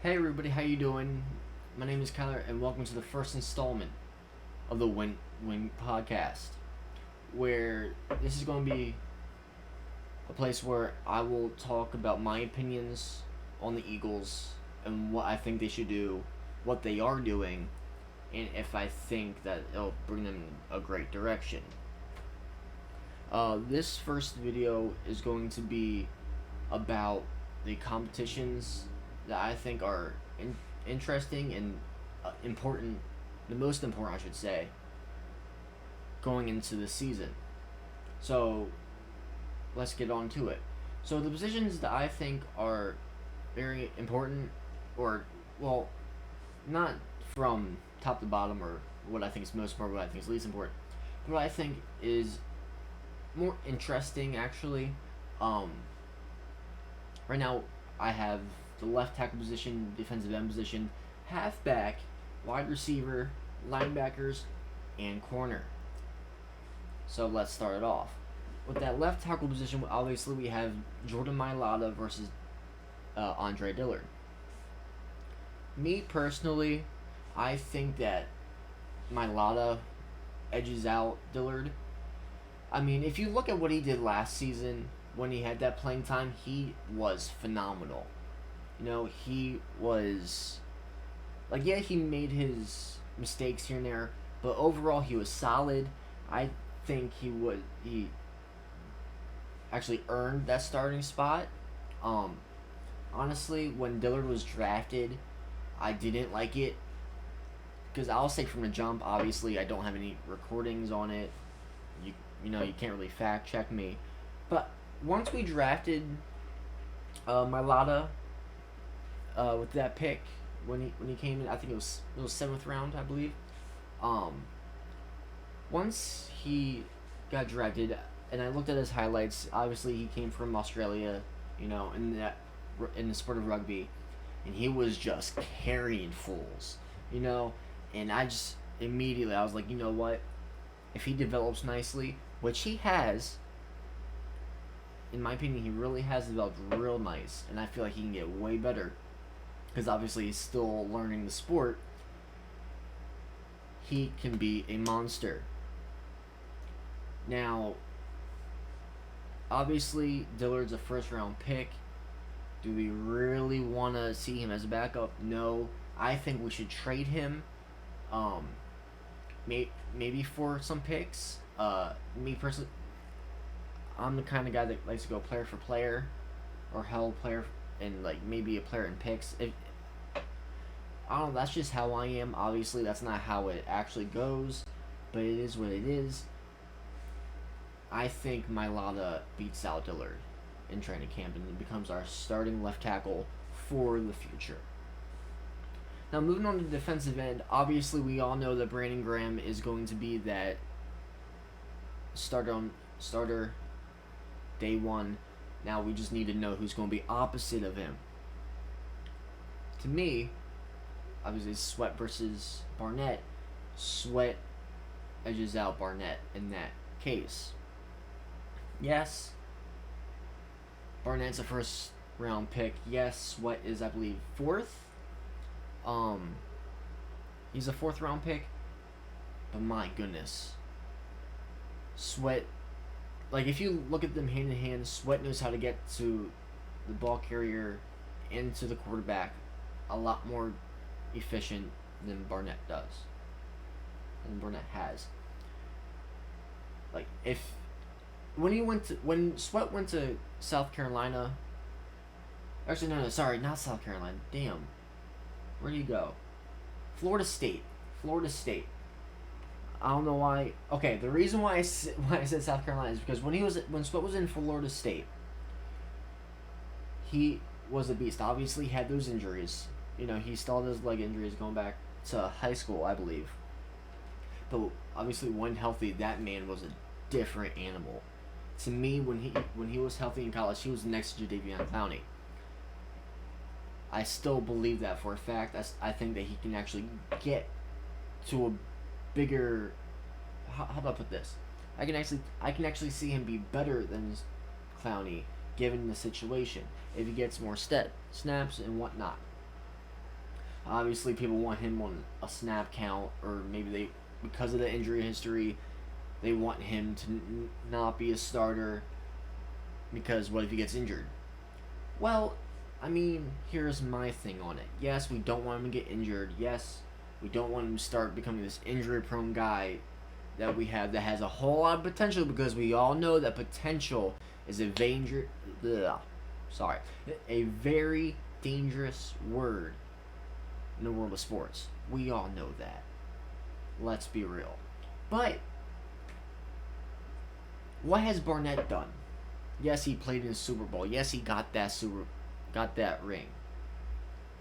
Hey everybody, how you doing? My name is Kyler, and welcome to the first installment of the Win podcast, where this is going to be a place where I will talk about my opinions on the Eagles and what I think they should do, what they are doing, and if I think that it'll bring them a great direction. This first video is going to be about the competitions that I think are interesting and important, the most important, I should say, going into the season. So let's get on to it. So the positions that I think are very important, or well, not from top to bottom, or what I think is most important, what I think is least important, but what I think is more interesting actually. Um, right now, I have the left tackle position, defensive end position, halfback, wide receiver, linebackers, and corner. So let's start it off. With that left tackle position, obviously we have Jordan Mailata versus Andre Dillard. Me personally, I think that Mailata edges out Dillard. I mean, if you look at what he did last season when he had that playing time, he was phenomenal. He was like, yeah, he made his mistakes here and there, but overall he was solid. I think he actually earned that starting spot. Um, Honestly, when Dillard was drafted, I didn't like it because I'll say from the jump. Obviously, I don't have any recordings on it. You can't really fact check me, but once we drafted Mailata with that pick when he came in, I think it was seventh round, I believe. Um, Once he got drafted, and I looked at his highlights. Obviously, he came from Australia, in the sport of rugby, and he was just carrying fools, you know. And I just immediately I was like, you know what? If he develops nicely, which he has, in my opinion, he really has developed real nice, and I feel like he can get way better because obviously he's still learning the sport. He can be a monster. Now, obviously, Dillard's a first round pick. Do we really want to see him as a backup? No. I think we should trade him. Um, maybe for some picks. Me personally, I'm the kind of guy that likes to go player for player, or hell player, and like maybe a player in picks. If I don't know, that's just how I am. Obviously, that's not how it actually goes, but it is what it is. I think Mailata beats out Dillard in training camp and becomes our starting left tackle for the future. Now, moving on to defensive end, obviously we all know that Brandon Graham is going to be that starter day one. Now we just need to know who's going to be opposite of him. To me, obviously Sweat versus Barnett. Sweat edges out Barnett in that case. Yes, Barnett's a first round pick. Yes, Sweat is, I believe, fourth. He's a fourth round pick. But my goodness, Sweat, like if you look at them hand in hand, Sweat knows how to get to the ball carrier and to the quarterback a lot more efficient than Barnett does. And Barnett has. Like if when Sweat went to South Carolina. Actually, no, sorry, not South Carolina. Damn, where did he go? Florida State. Florida State. I don't know why. Okay, the reason why I said South Carolina is because when Sweat was in Florida State, he was a beast. Obviously, he had those injuries. He still had those leg injuries going back to high school, I believe. But obviously, when healthy, that man was a different animal. To me, when he was healthy in college, he was next to Jadeveon Clowney. I still believe that for a fact. I think that he can actually get to a bigger. How do I put this? I can actually see him be better than Clowney given the situation if he gets more snaps and whatnot. Obviously, people want him on a snap count, or maybe they, because of the injury history, they want him to not be a starter because what if he gets injured? Well, I mean, here's my thing on it. Yes, we don't want him to get injured. Yes, we don't want him to start becoming this injury prone guy that we have that has a whole lot of potential, because we all know that potential is sorry, a very dangerous word in the world of sports. We all know that. Let's be real. But what has Barnett done? Yes, he played in the Super Bowl. Yes, he got that ring.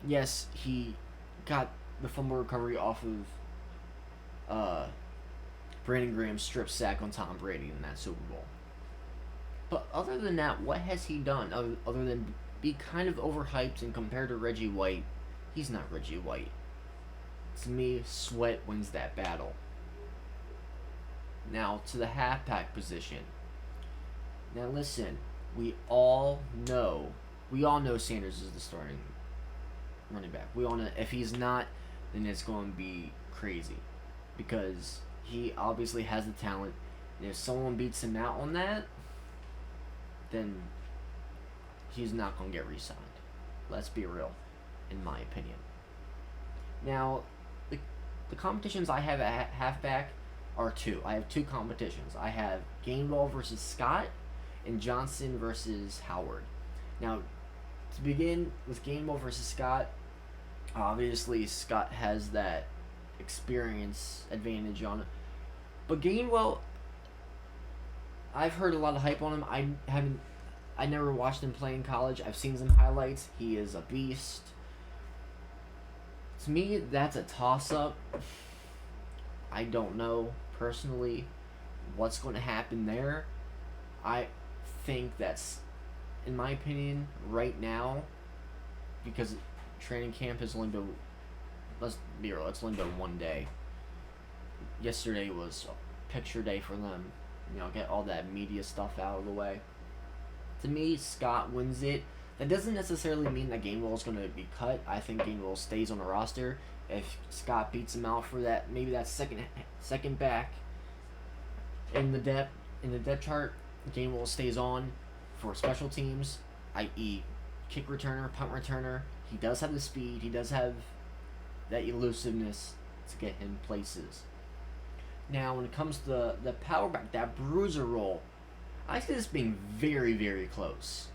Yes, he got the fumble recovery off of Brandon Graham's strip sack on Tom Brady in that Super Bowl. But other than that, what has he done other than be kind of overhyped and compared to Reggie White? He's not Reggie White. To me, Sweat wins that battle. Now to the halfback position. Now listen, we all know Sanders is the starting running back. We all know if he's not, then it's going to be crazy, because he obviously has the talent. And if someone beats him out on that, then he's not going to get re-signed. Let's be real, in my opinion. Now, the competitions I have at halfback are two. I have two competitions. I have Gainwell versus Scott and Johnson versus Howard. Now, to begin with Gainwell versus Scott, obviously Scott has that experience advantage on it. But Gainwell, I've heard a lot of hype on him. I never watched him play in college. I've seen some highlights. He is a beast. To me, that's a toss-up. I don't know personally what's going to happen there. I think that's, in my opinion, right now, because training camp has only been, let's be real, it's only been one day. Yesterday was a picture day for them. Get all that media stuff out of the way. To me, Scott wins it. That doesn't necessarily mean that Gainwell is going to be cut. I think Gainwell stays on the roster. If Scott beats him out for that, maybe that second back in the depth chart, Gainwell stays on for special teams, i.e., kick returner, punt returner. He does have the speed. He does have that elusiveness to get him places. Now, when it comes to the power back, that bruiser role, I see this being very, very close.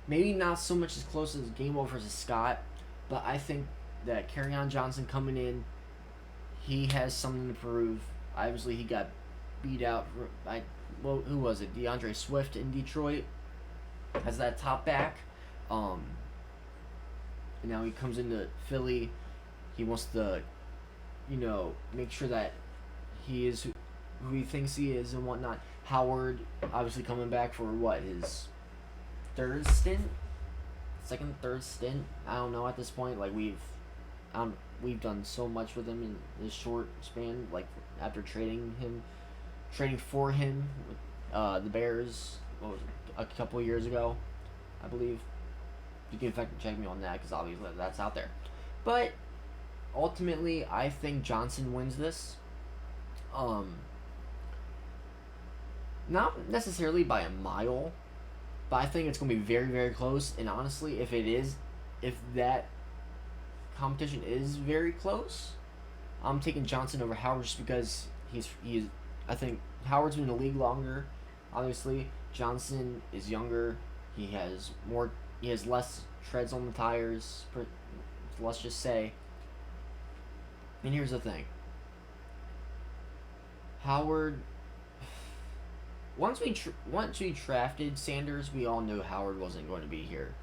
Maybe not so much as close as Gainwell versus Scott, but I think that Kerryon Johnson coming in, he has something to prove. Obviously, he got beat out by, who was it? DeAndre Swift in Detroit as that top back. And now he comes into Philly. He wants to, make sure that he is who he thinks he is and whatnot. Howard, obviously coming back for his third stint? Third stint? I don't know at this point. Like, we've done so much with him in this short span. Like, after trading for him with the Bears, a couple of years ago, I believe. You can fact check me on that, because obviously that's out there. But ultimately, I think Johnson wins this. Not necessarily by a mile, but I think it's going to be very, very close. And honestly, if that competition is very close, I'm taking Johnson over Howard, just because I think Howard's been in the league longer. Obviously, Johnson is younger. He has less treads on the tires, let's just say. And here's the thing. Howard, once we drafted Sanders, we all knew Howard wasn't going to be here.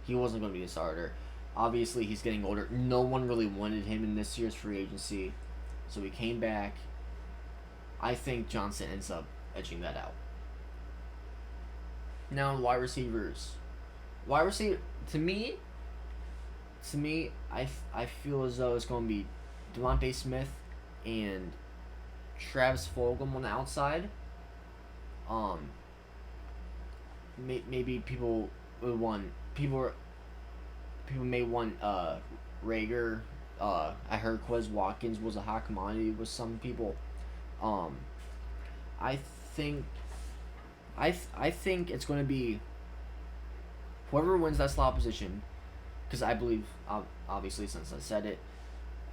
He wasn't going to be a starter. Obviously, he's getting older. No one really wanted him in this year's free agency, so he came back. I think Johnson ends up edging that out. Now, wide receivers. To me, I feel as though it's going to be Devontae Smith and Travis Fulgham on the outside. Maybe people would want people may want Rager. I heard Quez Watkins was a hot commodity with some people. Um, I think I think it's going to be whoever wins that slot position, because I believe obviously since I said it,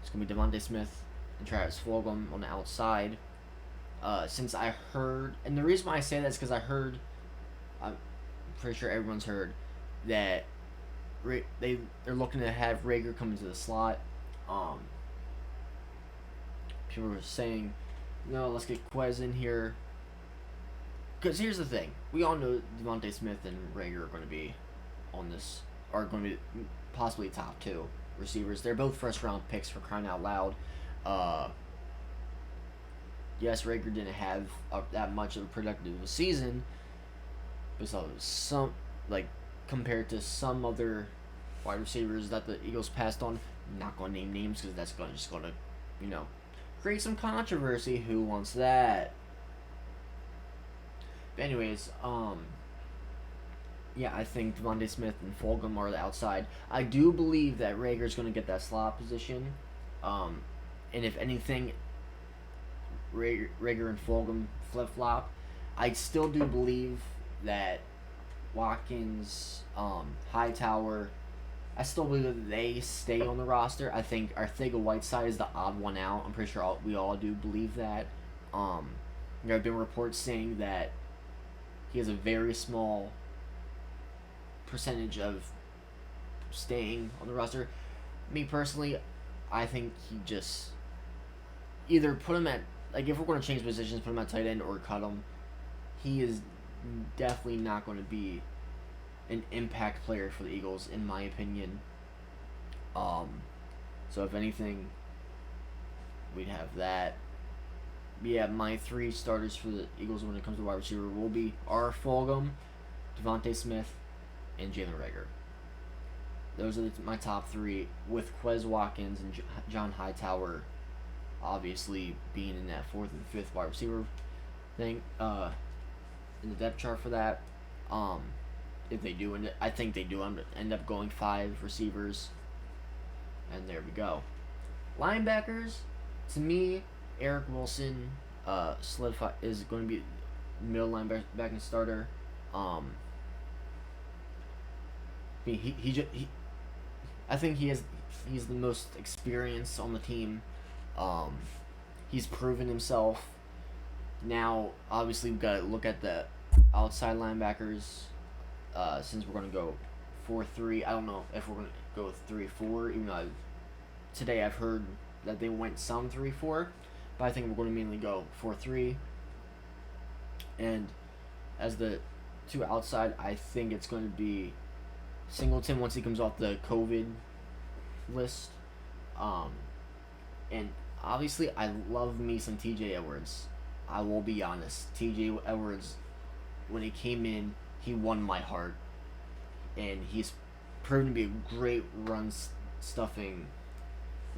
it's going to be Devontae Smith and Travis Fulgham on the outside. Since I heard, and the reason why I say that is because I heard, I'm pretty sure everyone's heard that they're looking to have Rager come into the slot. Um, People were saying, no, let's get Quez in here. Because here's the thing, we all know Devontae Smith and Rager are going to be on this, are going to be possibly top two receivers. They're both first round picks, for crying out loud. Yes, Rager didn't have that much of a productive season, but so some, like, compared to some other wide receivers that the Eagles passed on. I'm not going to name names because that's just going to, you know, create some controversy. Who wants that? But anyways, yeah, I think Devontae Smith and Fulgham are the outside. I do believe that Rager's going to get that slot position. And if anything, Rager and Fulgham flip-flop. I still do believe that Watkins, Hightower, I still believe that they stay on the roster. I think Arcega-Whiteside is the odd one out. I'm pretty sure we all do believe that. There have been reports saying that he has a very small percentage of staying on the roster. Me personally, I think he just either put him at, like, if we're going to change positions, put him at tight end or cut him. He is definitely not going to be an impact player for the Eagles, in my opinion. So if anything, we'd have that. Yeah, my three starters for the Eagles when it comes to wide receiver will be R. Fulgham, Devontae Smith, and Jalen Rager. Those are my top three, with Quez Watkins and John Hightower obviously being in that fourth and fifth wide receiver thing, in the depth chart for that. If they do, I think they do end up going 5 receivers, and there we go. Linebackers, to me, Eric Wilson solidify is going to be middle linebacking starter. I think he's the most experienced on the team. He's proven himself. Now, obviously, we've got to look at the outside linebackers. Since we're going to go 4-3, I don't know if we're going to go with 3-4. Even though today I've heard that they went some 3-4, but I think we're going to mainly go 4-3. And as the two outside, I think it's going to be Singleton once he comes off the COVID list. And obviously, I love me some TJ Edwards. I will be honest. TJ Edwards, when he came in, he won my heart. And he's proven to be a great run-stuffing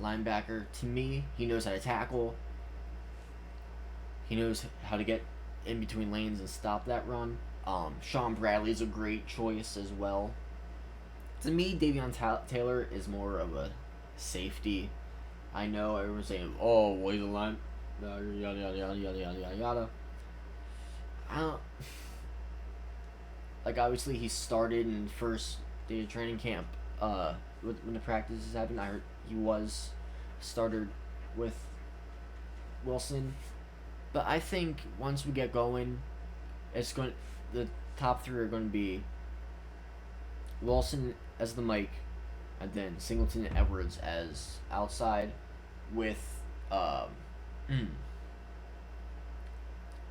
linebacker. To me, he knows how to tackle. He knows how to get in between lanes and stop that run. Sean Bradley is a great choice as well. To me, Davion Taylor is more of a safety. I know everyone's saying, "Oh, well, he's a line, yada yada yada yada yada yada." I don't. Like, obviously, he started in first day of training camp. When the practices happened, I heard he was started with Wilson. But I think once we get going, the top three are going to be Wilson as the Mike, and then Singleton and Edwards as outside, with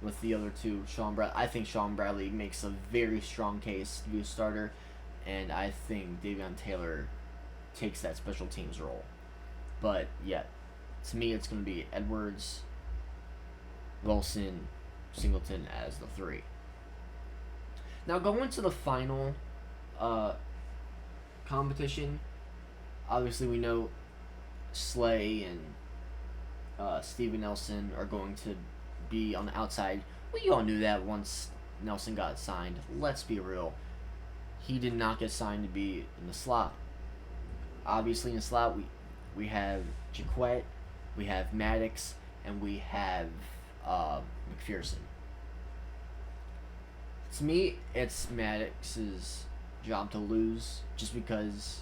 with the other two, Sean Bradley. I think Sean Bradley makes a very strong case to be a starter, and I think Davion Taylor takes that special teams role. But yeah, to me, it's going to be Edwards, Wilson, Singleton as the three. Now, going to the final competition, obviously we know Slay and Steven Nelson are going to be on the outside. We all knew that once Nelson got signed. Let's be real. He did not get signed to be in the slot. obviously in the slot we have Jaquette, we have Maddox, and we have McPherson. To me, it's Maddox's job to lose, just because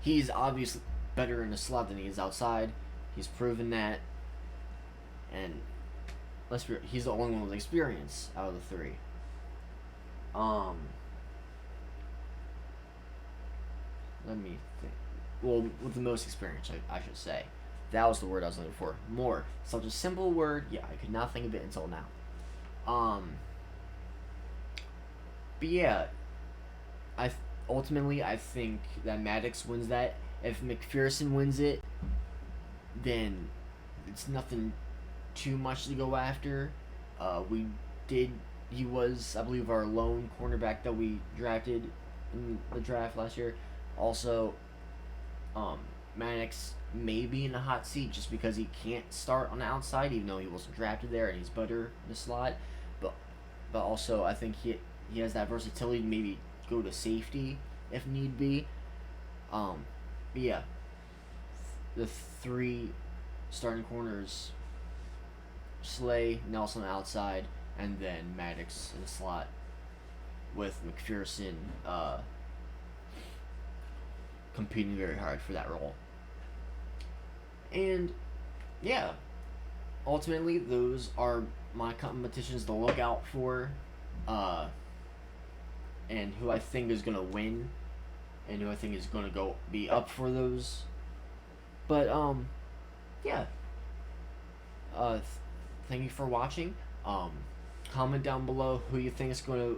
he's obviously better in the slot than he is outside. He's proven that, and he's the only one with experience out of the three. Um, Let me think. Well, with the most experience, I should say. That was the word I was looking for. More. Such a simple word. Yeah, I could not think of it until now. But yeah, ultimately I think that Maddox wins that. If McPherson wins it, then it's nothing too much to go after. We did. He was, I believe, our lone cornerback that we drafted in the draft last year. Also, Maddox may be in the hot seat just because he can't start on the outside, even though he wasn't drafted there and he's better in the slot. But also, I think he has that versatility to maybe go to safety if need be. But yeah, the three starting corners: Slay, Nelson outside, and then Maddox in the slot with McPherson competing very hard for that role. And yeah, ultimately those are my competitions to look out for, and who I think is gonna win, and who I think is gonna go be up for those. But yeah. Thank you for watching. Comment down below who you think is gonna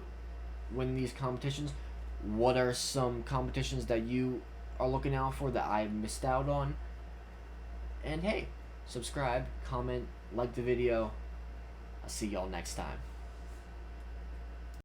win these competitions. What are some competitions that you are looking out for that I missed out on? And hey, subscribe, comment, like the video. I'll see y'all next time.